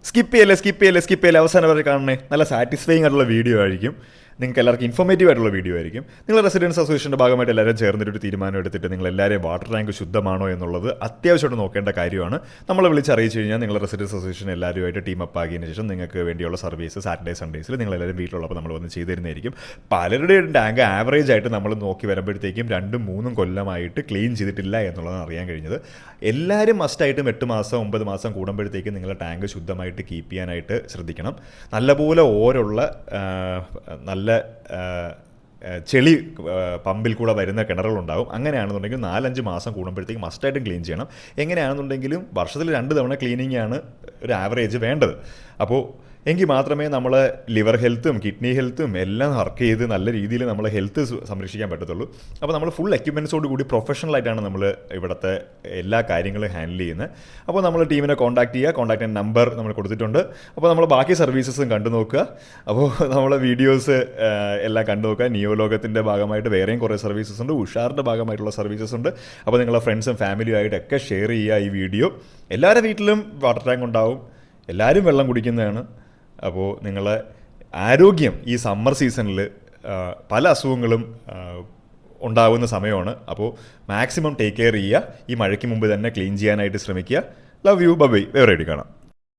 Skip ചെയ്യല്ലേ അവസാനം വരെ കാണണേ. നല്ല സാറ്റിസ്ഫൈങ് ആയിട്ടുള്ള വീഡിയോ ആയിരിക്കും. നിങ്ങൾക്ക് എല്ലാവർക്കും ഇൻഫോർമേറ്റീവ് ആയിട്ടുള്ള വീഡിയോ ആയിരിക്കും. നിങ്ങൾ റെസിഡൻസ് അസോസിയേഷൻ്റെ ഭാഗമായിട്ട് എല്ലാവരും ചേർന്നിട്ടൊരു തീരുമാനം എടുത്തിട്ട് നിങ്ങൾ എല്ലാവരെയും വാട്ടർ ടാങ്ക് ശുദ്ധമാണോ എന്നുള്ളത് അത്യാവശ്യമായിട്ട് നോക്കേണ്ട കാര്യമാണ്. നമ്മളെ വിളിച്ചറിയിച്ചു കഴിഞ്ഞാൽ നിങ്ങൾ റെസിഡൻസ് അസോസിയേഷൻ എല്ലാവരുമായിട്ട് ടീം അപ്പ് ആക്കിയതിന് ശേഷം നിങ്ങൾക്ക് വേണ്ടിയുള്ള സർവീസ് സാറ്റർഡേ സൺഡേസിൽ നിങ്ങൾ എല്ലാവരും വീട്ടിലുള്ളപ്പോൾ നമ്മൾ വന്ന് ചെയ്തു തരുന്നതായിരിക്കും. പലരുടെയും ടാങ്ക് ആവറേജ് ആയിട്ട് നമ്മൾ നോക്കി വരുമ്പോഴത്തേക്കും 2-3 കൊല്ലമായിട്ട് ക്ലീൻ ചെയ്തിട്ടില്ല എന്നുള്ളതാണ് അറിയാൻ കഴിഞ്ഞത്. എല്ലാവരും മസ്റ്റായിട്ടും 8 മാസം 9 മാസം കൂടുമ്പോഴത്തേക്കും നിങ്ങളുടെ ടാങ്ക് ശുദ്ധമായിട്ട് കീപ്പ് ചെയ്യാനായിട്ട് ശ്രദ്ധിക്കണം. നല്ലപോലെ ഓരുള്ള നല്ല ചെളി പമ്പിൽ കൂടെ വരുന്ന കിണറുകളുണ്ടാവും. അങ്ങനെയാണെന്നുണ്ടെങ്കിൽ 4-5 മാസം കൂടുമ്പോഴത്തേക്കും മസ്റ്റായിട്ടും ക്ലീൻ ചെയ്യണം. എങ്ങനെയാണെന്നുണ്ടെങ്കിലും വർഷത്തിൽ 2 തവണ ക്ലീനിങ് ആണ് ഒരു ആവറേജ് വേണ്ടത്. അപ്പോൾ എങ്കിൽ മാത്രമേ നമ്മൾ ലിവർ ഹെൽത്തും കിഡ്നി ഹെൽത്തും എല്ലാം വർക്ക് ചെയ്ത് നല്ല രീതിയിൽ നമ്മളെ ഹെൽത്ത് സംരക്ഷിക്കാൻ പറ്റത്തുള്ളൂ. അപ്പോൾ നമ്മൾ ഫുൾ എക്യുപ്മെൻറ്റ്സോട് കൂടി പ്രൊഫഷണലായിട്ടാണ് നമ്മൾ ഇവിടുത്തെ എല്ലാ കാര്യങ്ങളും ഹാൻഡിൽ ചെയ്യുന്നത്. അപ്പോൾ നമ്മൾ ടീമിനെ കോൺടാക്ട് ചെയ്യുക. കോൺടാക്ട് നമ്പർ നമ്മൾ കൊടുത്തിട്ടുണ്ട്. അപ്പോൾ നമ്മൾ ബാക്കി സർവീസസും കണ്ടു നോക്കുക. അപ്പോൾ നമ്മളെ വീഡിയോസ് എല്ലാം കണ്ടു നോക്കുക. നിയോലോകത്തിൻ്റെ ഭാഗമായിട്ട് വേറെയും കുറേ സർവീസസ് ഉണ്ട്. ഉഷാറിൻ്റെ ഭാഗമായിട്ടുള്ള സർവീസസ് ഉണ്ട്. അപ്പോൾ നിങ്ങളുടെ ഫ്രണ്ട്സും ഫാമിലിയും ആയിട്ടൊക്കെ ഷെയർ ചെയ്യുക ഈ വീഡിയോ. എല്ലാവരുടെ വീട്ടിലും വാട്ടർ ടാങ്ക് ഉണ്ടാവും. എല്ലാവരും വെള്ളം കുടിക്കുന്നതാണ്. അപ്പോൾ നിങ്ങളെ ആരോഗ്യം ഈ സമ്മർ സീസണിൽ പല അസുഖങ്ങളും ഉണ്ടാകുന്ന സമയമാണ്. അപ്പോൾ മാക്സിമം ടേക്ക് കെയർ ചെയ്യുക. ഈ മഴയ്ക്ക് മുമ്പ് തന്നെ ക്ലീൻ ചെയ്യാനായിട്ട് ശ്രമിക്കുക. Love you. ബൈ. വേറെ കാണാം.